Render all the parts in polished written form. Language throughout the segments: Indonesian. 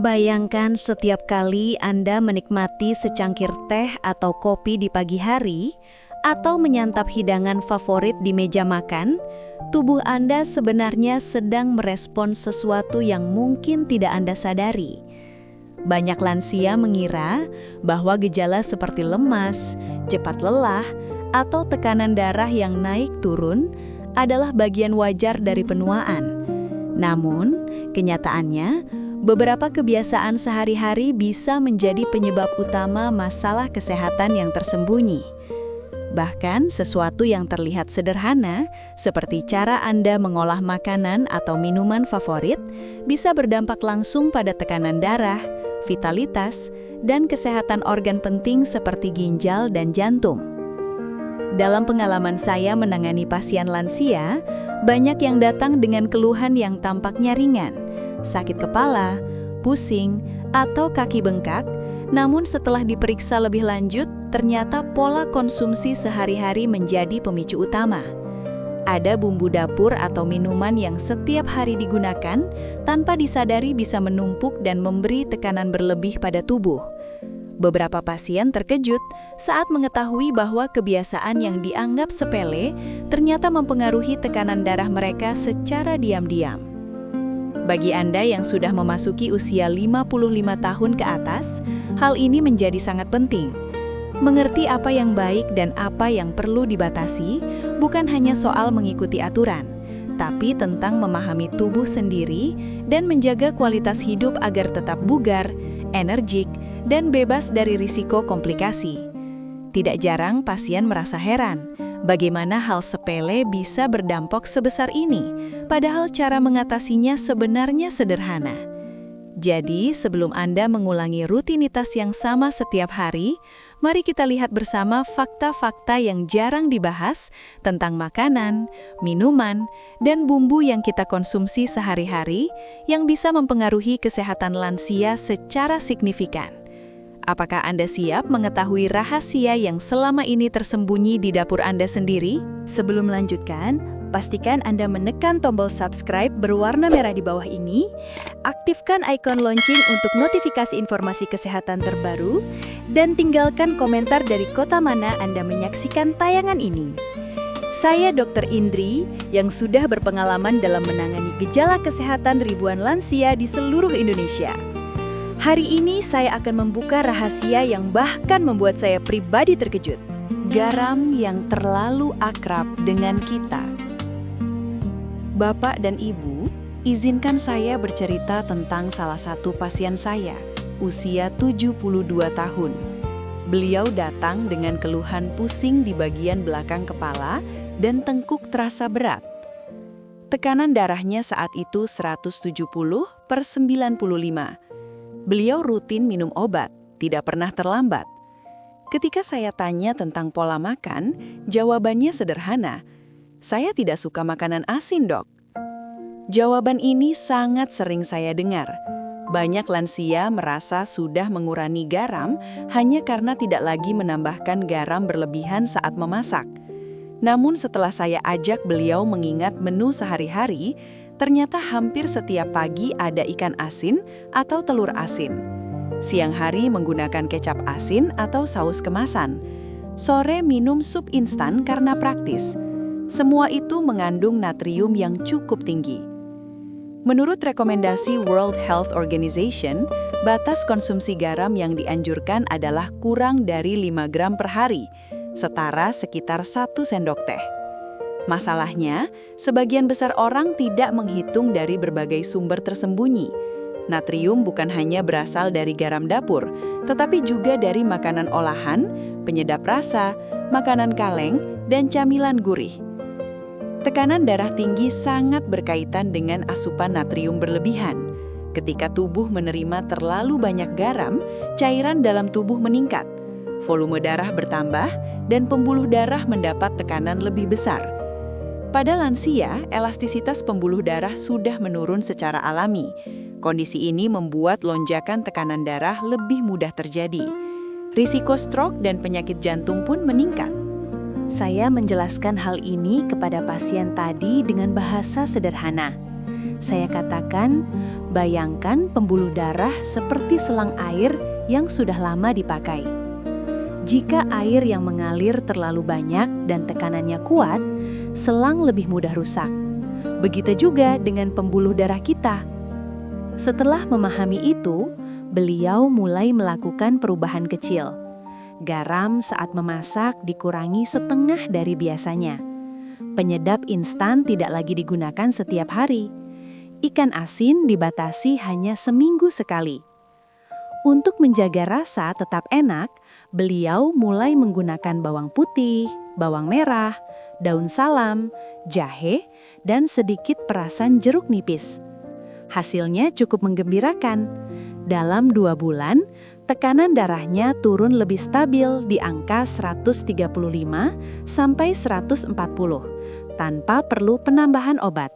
Bayangkan setiap kali Anda menikmati secangkir teh atau kopi di pagi hari, atau menyantap hidangan favorit di meja makan, tubuh Anda sebenarnya sedang merespons sesuatu yang mungkin tidak Anda sadari. Banyak lansia mengira bahwa gejala seperti lemas, cepat lelah, atau tekanan darah yang naik turun adalah bagian wajar dari penuaan. Namun, kenyataannya, beberapa kebiasaan sehari-hari bisa menjadi penyebab utama masalah kesehatan yang tersembunyi. Bahkan, sesuatu yang terlihat sederhana, seperti cara Anda mengolah makanan atau minuman favorit, bisa berdampak langsung pada tekanan darah, vitalitas, dan kesehatan organ penting seperti ginjal dan jantung. Dalam pengalaman saya menangani pasien lansia, banyak yang datang dengan keluhan yang tampaknya ringan, sakit kepala, pusing, atau kaki bengkak, namun setelah diperiksa lebih lanjut, ternyata pola konsumsi sehari-hari menjadi pemicu utama. Ada bumbu dapur atau minuman yang setiap hari digunakan tanpa disadari bisa menumpuk dan memberi tekanan berlebih pada tubuh. Beberapa pasien terkejut saat mengetahui bahwa kebiasaan yang dianggap sepele ternyata mempengaruhi tekanan darah mereka secara diam-diam. Bagi Anda yang sudah memasuki usia 55 tahun ke atas, hal ini menjadi sangat penting. Mengerti apa yang baik dan apa yang perlu dibatasi bukan hanya soal mengikuti aturan, tapi tentang memahami tubuh sendiri dan menjaga kualitas hidup agar tetap bugar, energik, dan bebas dari risiko komplikasi. Tidak jarang pasien merasa heran, bagaimana hal sepele bisa berdampak sebesar ini, padahal cara mengatasinya sebenarnya sederhana. Jadi, sebelum Anda mengulangi rutinitas yang sama setiap hari, mari kita lihat bersama fakta-fakta yang jarang dibahas tentang makanan, minuman, dan bumbu yang kita konsumsi sehari-hari yang bisa mempengaruhi kesehatan lansia secara signifikan. Apakah Anda siap mengetahui rahasia yang selama ini tersembunyi di dapur Anda sendiri? Sebelum melanjutkan, pastikan Anda menekan tombol subscribe berwarna merah di bawah ini, aktifkan ikon lonceng untuk notifikasi informasi kesehatan terbaru, dan tinggalkan komentar dari kota mana Anda menyaksikan tayangan ini. Saya Dr. Indri, yang sudah berpengalaman dalam menangani gejala kesehatan ribuan lansia di seluruh Indonesia. Hari ini saya akan membuka rahasia yang bahkan membuat saya pribadi terkejut. Garam yang terlalu akrab dengan kita. Bapak dan Ibu, izinkan saya bercerita tentang salah satu pasien saya, usia 72 tahun. Beliau datang dengan keluhan pusing di bagian belakang kepala dan tengkuk terasa berat. Tekanan darahnya saat itu 170/95. Beliau rutin minum obat, tidak pernah terlambat. Ketika saya tanya tentang pola makan, jawabannya sederhana. Saya tidak suka makanan asin, Dok. Jawaban ini sangat sering saya dengar. Banyak lansia merasa sudah mengurangi garam hanya karena tidak lagi menambahkan garam berlebihan saat memasak. Namun setelah saya ajak beliau mengingat menu sehari-hari, ternyata hampir setiap pagi ada ikan asin atau telur asin. Siang hari menggunakan kecap asin atau saus kemasan. Sore minum sup instan karena praktis. Semua itu mengandung natrium yang cukup tinggi. Menurut rekomendasi World Health Organization, batas konsumsi garam yang dianjurkan adalah kurang dari 5 gram per hari, setara sekitar 1 sendok teh. Masalahnya, sebagian besar orang tidak menghitung dari berbagai sumber tersembunyi. Natrium bukan hanya berasal dari garam dapur, tetapi juga dari makanan olahan, penyedap rasa, makanan kaleng, dan camilan gurih. Tekanan darah tinggi sangat berkaitan dengan asupan natrium berlebihan. Ketika tubuh menerima terlalu banyak garam, cairan dalam tubuh meningkat, volume darah bertambah, dan pembuluh darah mendapat tekanan lebih besar. Pada lansia, elastisitas pembuluh darah sudah menurun secara alami. Kondisi ini membuat lonjakan tekanan darah lebih mudah terjadi. Risiko stroke dan penyakit jantung pun meningkat. Saya menjelaskan hal ini kepada pasien tadi dengan bahasa sederhana. Saya katakan, Bayangkan pembuluh darah seperti selang air yang sudah lama dipakai. Jika air yang mengalir terlalu banyak dan tekanannya kuat, selang lebih mudah rusak. Begitu juga dengan pembuluh darah kita. Setelah memahami itu, beliau mulai melakukan perubahan kecil. Garam saat memasak dikurangi setengah dari biasanya. Penyedap instan tidak lagi digunakan setiap hari. Ikan asin dibatasi hanya seminggu sekali. Untuk menjaga rasa tetap enak, beliau mulai menggunakan bawang putih, bawang merah, daun salam, jahe, dan sedikit perasan jeruk nipis. Hasilnya cukup menggembirakan. Dalam 2 bulan, tekanan darahnya turun lebih stabil di angka 135 sampai 140 tanpa perlu penambahan obat.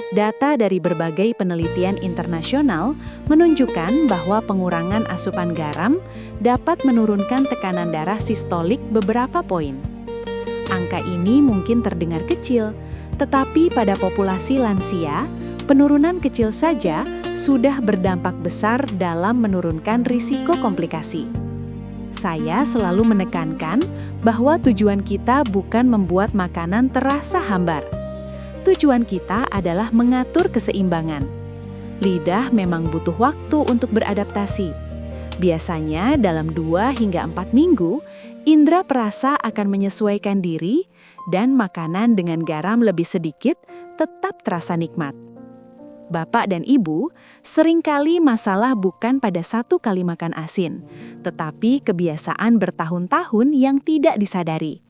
Data dari berbagai penelitian internasional menunjukkan bahwa pengurangan asupan garam dapat menurunkan tekanan darah sistolik beberapa poin. Angka ini mungkin terdengar kecil, tetapi pada populasi lansia, penurunan kecil saja sudah berdampak besar dalam menurunkan risiko komplikasi. Saya selalu menekankan bahwa tujuan kita bukan membuat makanan terasa hambar. Tujuan kita adalah mengatur keseimbangan. Lidah memang butuh waktu untuk beradaptasi. Biasanya dalam 2 hingga 4 minggu, indera perasa akan menyesuaikan diri dan makanan dengan garam lebih sedikit tetap terasa nikmat. Bapak dan Ibu, seringkali masalah bukan pada 1 kali makan asin, tetapi kebiasaan bertahun-tahun yang tidak disadari.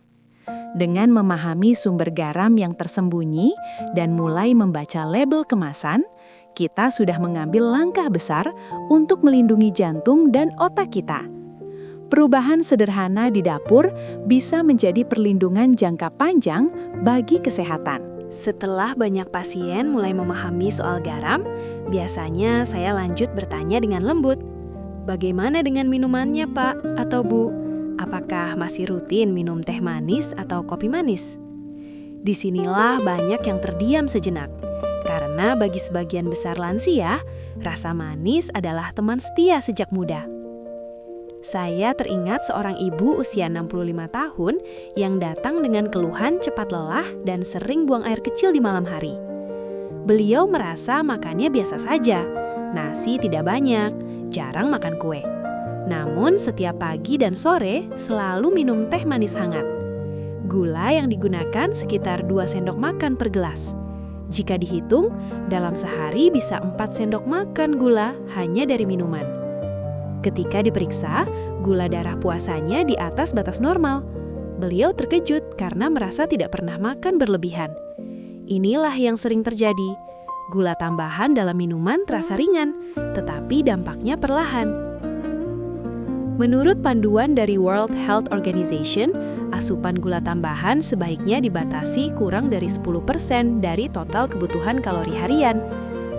Dengan memahami sumber garam yang tersembunyi dan mulai membaca label kemasan, kita sudah mengambil langkah besar untuk melindungi jantung dan otak kita. Perubahan sederhana di dapur bisa menjadi perlindungan jangka panjang bagi kesehatan. Setelah banyak pasien mulai memahami soal garam, biasanya saya lanjut bertanya dengan lembut. Bagaimana dengan minumannya, Pak atau Bu? Apakah masih rutin minum teh manis atau kopi manis? Disinilah banyak yang terdiam sejenak. Karena bagi sebagian besar lansia, rasa manis adalah teman setia sejak muda. Saya teringat seorang ibu usia 65 tahun yang datang dengan keluhan cepat lelah dan sering buang air kecil di malam hari. Beliau merasa makannya biasa saja, nasi tidak banyak, jarang makan kue. Namun setiap pagi dan sore selalu minum teh manis hangat. Gula yang digunakan sekitar 2 sendok makan per gelas. Jika dihitung, dalam sehari bisa 4 sendok makan gula hanya dari minuman. Ketika diperiksa, gula darah puasanya di atas batas normal. Beliau terkejut karena merasa tidak pernah makan berlebihan. Inilah yang sering terjadi. Gula tambahan dalam minuman terasa ringan, tetapi dampaknya perlahan. Menurut panduan dari World Health Organization, asupan gula tambahan sebaiknya dibatasi kurang dari 10% dari total kebutuhan kalori harian.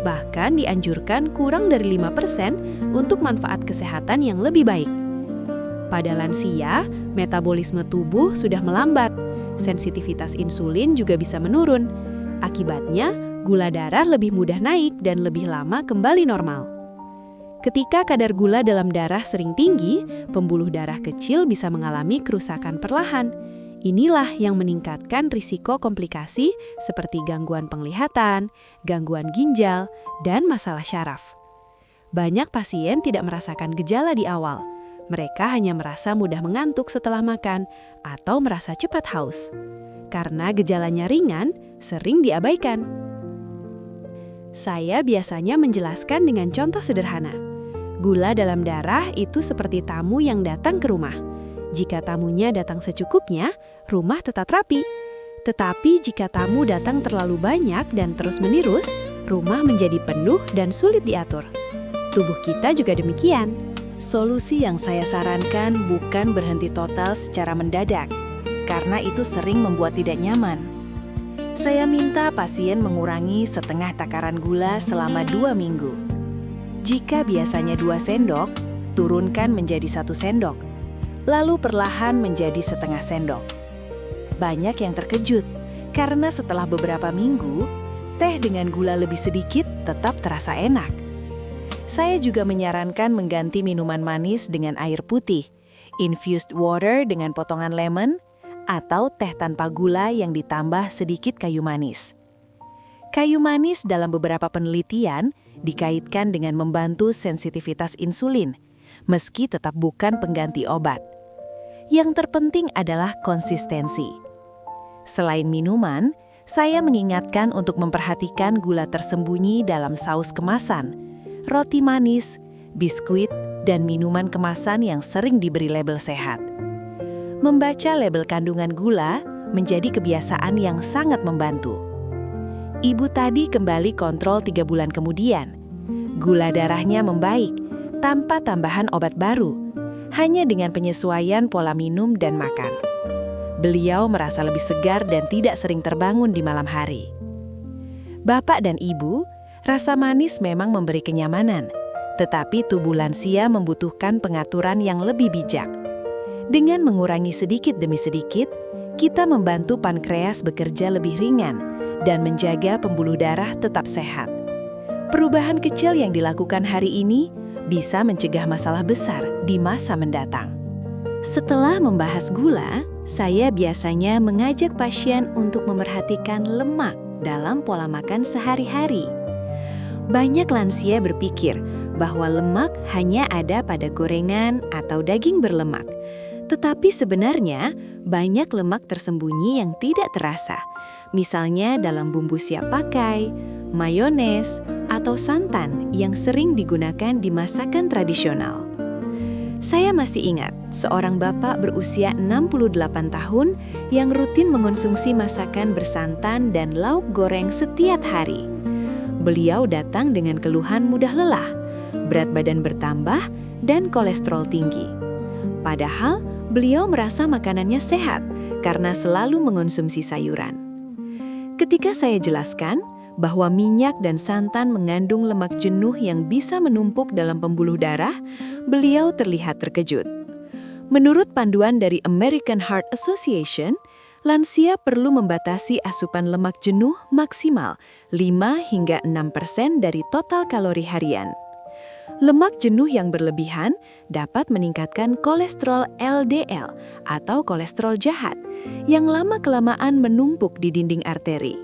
Bahkan dianjurkan kurang dari 5% untuk manfaat kesehatan yang lebih baik. Pada lansia, metabolisme tubuh sudah melambat, sensitivitas insulin juga bisa menurun. Akibatnya, gula darah lebih mudah naik dan lebih lama kembali normal. Ketika kadar gula dalam darah sering tinggi, pembuluh darah kecil bisa mengalami kerusakan perlahan. Inilah yang meningkatkan risiko komplikasi seperti gangguan penglihatan, gangguan ginjal, dan masalah syaraf. Banyak pasien tidak merasakan gejala di awal. Mereka hanya merasa mudah mengantuk setelah makan atau merasa cepat haus. Karena gejalanya ringan, sering diabaikan. Saya biasanya menjelaskan dengan contoh sederhana. Gula dalam darah itu seperti tamu yang datang ke rumah. Jika tamunya datang secukupnya, rumah tetap rapi. Tetapi jika tamu datang terlalu banyak dan terus-menerus, rumah menjadi penuh dan sulit diatur. Tubuh kita juga demikian. Solusi yang saya sarankan bukan berhenti total secara mendadak, karena itu sering membuat tidak nyaman. Saya minta pasien mengurangi setengah takaran gula selama 2 minggu. Jika biasanya 2 sendok, turunkan menjadi 1 sendok. Lalu perlahan menjadi setengah sendok. Banyak yang terkejut, karena setelah beberapa minggu, teh dengan gula lebih sedikit tetap terasa enak. Saya juga menyarankan mengganti minuman manis dengan air putih, infused water dengan potongan lemon, atau teh tanpa gula yang ditambah sedikit kayu manis. Kayu manis dalam beberapa penelitian dikaitkan dengan membantu sensitivitas insulin, meski tetap bukan pengganti obat. Yang terpenting adalah konsistensi. Selain minuman, saya mengingatkan untuk memperhatikan gula tersembunyi dalam saus kemasan, roti manis, biskuit, dan minuman kemasan yang sering diberi label sehat. Membaca label kandungan gula menjadi kebiasaan yang sangat membantu. Ibu tadi kembali kontrol 3 bulan kemudian. Gula darahnya membaik tanpa tambahan obat baru, hanya dengan penyesuaian pola minum dan makan. Beliau merasa lebih segar dan tidak sering terbangun di malam hari. Bapak dan Ibu, rasa manis memang memberi kenyamanan, tetapi tubuh lansia membutuhkan pengaturan yang lebih bijak. Dengan mengurangi sedikit demi sedikit, kita membantu pankreas bekerja lebih ringan dan menjaga pembuluh darah tetap sehat. Perubahan kecil yang dilakukan hari ini bisa mencegah masalah besar di masa mendatang. Setelah membahas gula, saya biasanya mengajak pasien untuk memerhatikan lemak dalam pola makan sehari-hari. Banyak lansia berpikir bahwa lemak hanya ada pada gorengan atau daging berlemak. Tetapi sebenarnya banyak lemak tersembunyi yang tidak terasa. Misalnya dalam bumbu siap pakai, mayones, atau santan yang sering digunakan di masakan tradisional. Saya masih ingat seorang bapak berusia 68 tahun yang rutin mengonsumsi masakan bersantan dan lauk goreng setiap hari. Beliau datang dengan keluhan mudah lelah, berat badan bertambah, dan kolesterol tinggi. Padahal, beliau merasa makanannya sehat karena selalu mengonsumsi sayuran. Ketika saya jelaskan bahwa minyak dan santan mengandung lemak jenuh yang bisa menumpuk dalam pembuluh darah, beliau terlihat terkejut. Menurut panduan dari American Heart Association, lansia perlu membatasi asupan lemak jenuh maksimal 5 hingga 6% dari total kalori harian. Lemak jenuh yang berlebihan dapat meningkatkan kolesterol LDL atau kolesterol jahat yang lama-kelamaan menumpuk di dinding arteri.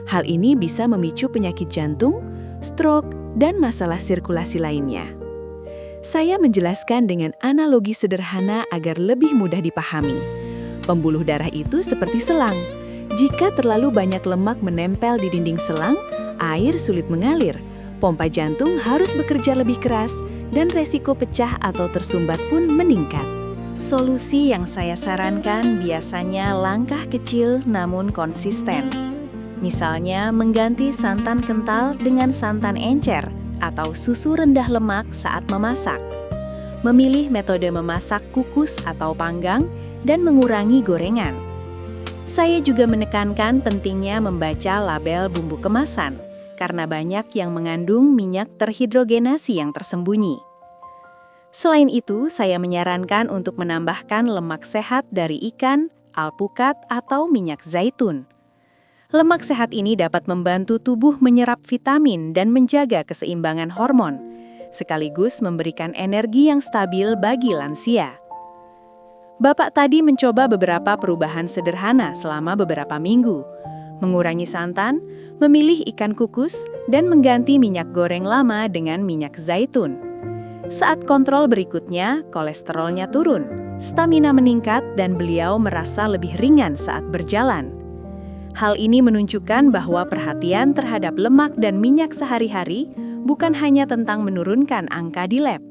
Hal ini bisa memicu penyakit jantung, stroke, dan masalah sirkulasi lainnya. Saya menjelaskan dengan analogi sederhana agar lebih mudah dipahami. Pembuluh darah itu seperti selang. Jika terlalu banyak lemak menempel di dinding selang, air sulit mengalir. Pompa jantung harus bekerja lebih keras dan resiko pecah atau tersumbat pun meningkat. Solusi yang saya sarankan biasanya langkah kecil namun konsisten. Misalnya mengganti santan kental dengan santan encer atau susu rendah lemak saat memasak. Memilih metode memasak kukus atau panggang dan mengurangi gorengan. Saya juga menekankan pentingnya membaca label bumbu kemasan karena banyak yang mengandung minyak terhidrogenasi yang tersembunyi. Selain itu, saya menyarankan untuk menambahkan lemak sehat dari ikan, alpukat, atau minyak zaitun. Lemak sehat ini dapat membantu tubuh menyerap vitamin dan menjaga keseimbangan hormon, sekaligus memberikan energi yang stabil bagi lansia. Bapak tadi mencoba beberapa perubahan sederhana selama beberapa minggu, mengurangi santan, memilih ikan kukus, dan mengganti minyak goreng lama dengan minyak zaitun. Saat kontrol berikutnya, kolesterolnya turun, stamina meningkat, dan beliau merasa lebih ringan saat berjalan. Hal ini menunjukkan bahwa perhatian terhadap lemak dan minyak sehari-hari bukan hanya tentang menurunkan angka di lab,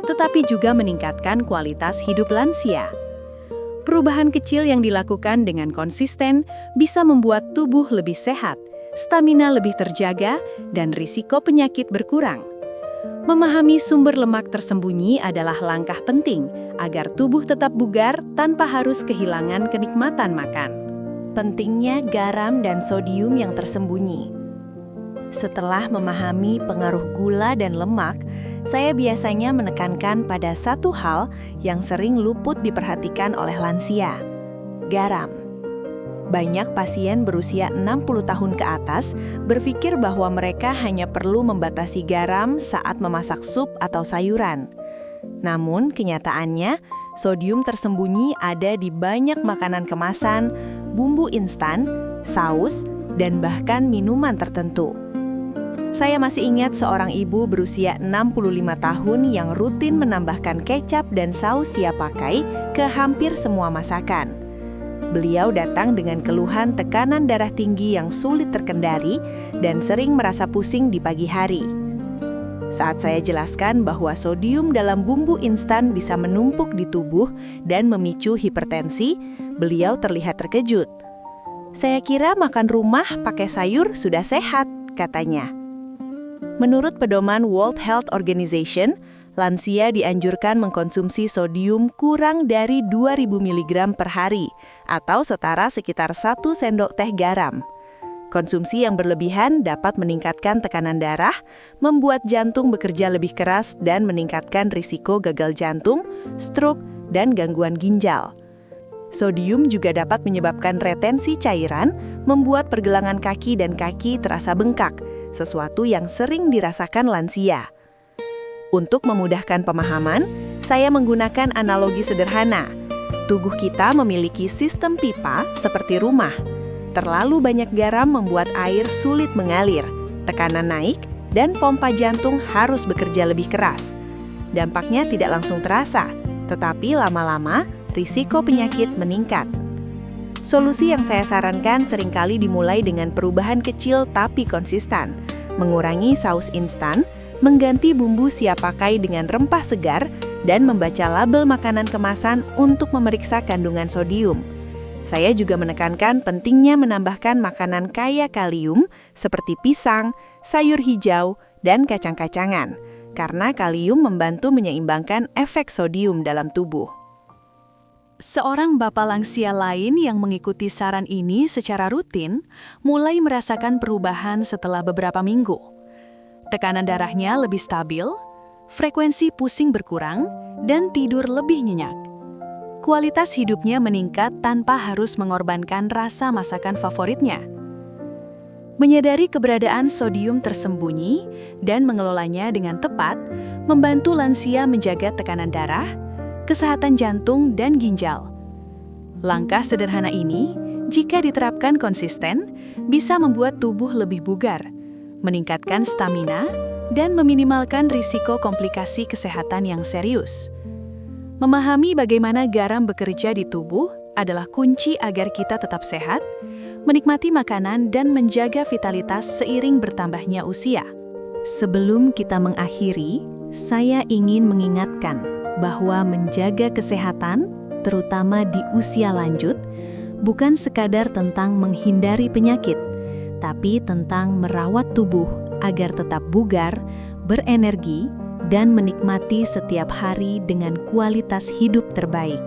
tetapi juga meningkatkan kualitas hidup lansia. Perubahan kecil yang dilakukan dengan konsisten bisa membuat tubuh lebih sehat, stamina lebih terjaga, dan risiko penyakit berkurang. Memahami sumber lemak tersembunyi adalah langkah penting agar tubuh tetap bugar tanpa harus kehilangan kenikmatan makan. Pentingnya garam dan sodium yang tersembunyi. Setelah memahami pengaruh gula dan lemak, saya biasanya menekankan pada satu hal yang sering luput diperhatikan oleh lansia: garam. Banyak pasien berusia 60 tahun ke atas berpikir bahwa mereka hanya perlu membatasi garam saat memasak sup atau sayuran. Namun, kenyataannya, sodium tersembunyi ada di banyak makanan kemasan, bumbu instan, saus, dan bahkan minuman tertentu. Saya masih ingat seorang ibu berusia 65 tahun yang rutin menambahkan kecap dan saus siap pakai ke hampir semua masakan. Beliau datang dengan keluhan tekanan darah tinggi yang sulit terkendali dan sering merasa pusing di pagi hari. Saat saya jelaskan bahwa sodium dalam bumbu instan bisa menumpuk di tubuh dan memicu hipertensi, beliau terlihat terkejut. "Saya kira makan rumah pakai sayur sudah sehat," katanya. Menurut pedoman World Health Organization, lansia dianjurkan mengkonsumsi sodium kurang dari 2000 mg per hari atau setara sekitar 1 sendok teh garam. Konsumsi yang berlebihan dapat meningkatkan tekanan darah, membuat jantung bekerja lebih keras dan meningkatkan risiko gagal jantung, stroke, dan gangguan ginjal. Sodium juga dapat menyebabkan retensi cairan, membuat pergelangan kaki dan kaki terasa bengkak, sesuatu yang sering dirasakan lansia. Untuk memudahkan pemahaman, saya menggunakan analogi sederhana. Tubuh kita memiliki sistem pipa seperti rumah. Terlalu banyak garam membuat air sulit mengalir, tekanan naik, dan pompa jantung harus bekerja lebih keras. Dampaknya tidak langsung terasa, tetapi lama-lama risiko penyakit meningkat. Solusi yang saya sarankan seringkali dimulai dengan perubahan kecil tapi konsisten. Mengurangi saus instan, mengganti bumbu siap pakai dengan rempah segar, dan membaca label makanan kemasan untuk memeriksa kandungan sodium. Saya juga menekankan pentingnya menambahkan makanan kaya kalium seperti pisang, sayur hijau, dan kacang-kacangan, karena kalium membantu menyeimbangkan efek sodium dalam tubuh. Seorang bapak lansia lain yang mengikuti saran ini secara rutin mulai merasakan perubahan setelah beberapa minggu. Tekanan darahnya lebih stabil, frekuensi pusing berkurang, dan tidur lebih nyenyak. Kualitas hidupnya meningkat tanpa harus mengorbankan rasa masakan favoritnya. Menyadari keberadaan sodium tersembunyi dan mengelolanya dengan tepat, membantu lansia menjaga tekanan darah, kesehatan jantung, dan ginjal. Langkah sederhana ini, jika diterapkan konsisten, bisa membuat tubuh lebih bugar, meningkatkan stamina, dan meminimalkan risiko komplikasi kesehatan yang serius. Memahami bagaimana garam bekerja di tubuh adalah kunci agar kita tetap sehat, menikmati makanan, dan menjaga vitalitas seiring bertambahnya usia. Sebelum kita mengakhiri, saya ingin mengingatkan bahwa menjaga kesehatan, terutama di usia lanjut, bukan sekadar tentang menghindari penyakit, tapi tentang merawat tubuh agar tetap bugar, berenergi, dan menikmati setiap hari dengan kualitas hidup terbaik.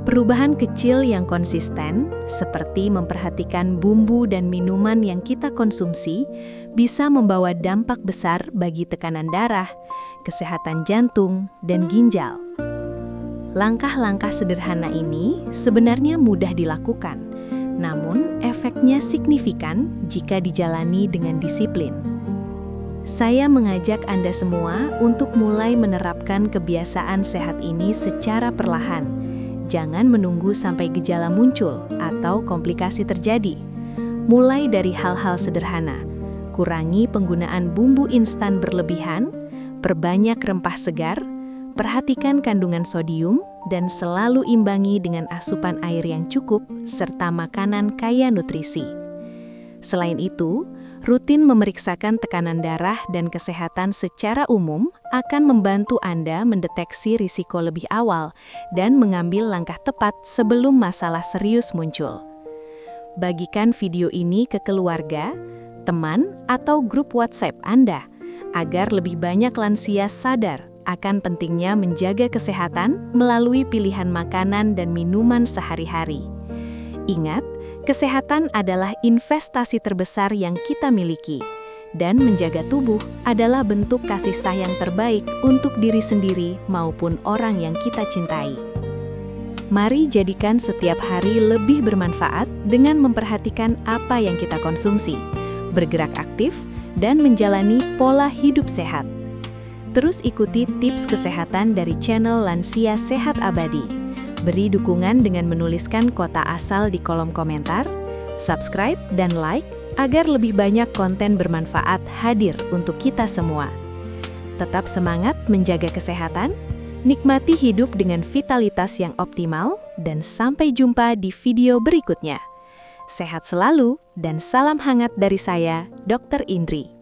Perubahan kecil yang konsisten, seperti memperhatikan bumbu dan minuman yang kita konsumsi, bisa membawa dampak besar bagi tekanan darah, kesehatan jantung, dan ginjal. Langkah-langkah sederhana ini sebenarnya mudah dilakukan, namun efeknya signifikan jika dijalani dengan disiplin. Saya mengajak Anda semua untuk mulai menerapkan kebiasaan sehat ini secara perlahan. Jangan menunggu sampai gejala muncul atau komplikasi terjadi. Mulai dari hal-hal sederhana. Kurangi penggunaan bumbu instan berlebihan, perbanyak rempah segar, perhatikan kandungan sodium, dan selalu imbangi dengan asupan air yang cukup serta makanan kaya nutrisi. Selain itu, rutin memeriksakan tekanan darah dan kesehatan secara umum akan membantu Anda mendeteksi risiko lebih awal dan mengambil langkah tepat sebelum masalah serius muncul. Bagikan video ini ke keluarga, teman, atau grup WhatsApp Anda agar lebih banyak lansia sadar akan pentingnya menjaga kesehatan melalui pilihan makanan dan minuman sehari-hari. Ingat, kesehatan adalah investasi terbesar yang kita miliki, dan menjaga tubuh adalah bentuk kasih sayang terbaik untuk diri sendiri maupun orang yang kita cintai. Mari jadikan setiap hari lebih bermanfaat dengan memperhatikan apa yang kita konsumsi, bergerak aktif, dan menjalani pola hidup sehat. Terus ikuti tips kesehatan dari channel Lansia Sehat Abadi. Beri dukungan dengan menuliskan kota asal di kolom komentar, subscribe, dan like agar lebih banyak konten bermanfaat hadir untuk kita semua. Tetap semangat menjaga kesehatan, nikmati hidup dengan vitalitas yang optimal, dan sampai jumpa di video berikutnya. Sehat selalu, dan salam hangat dari saya, Dr. Indri.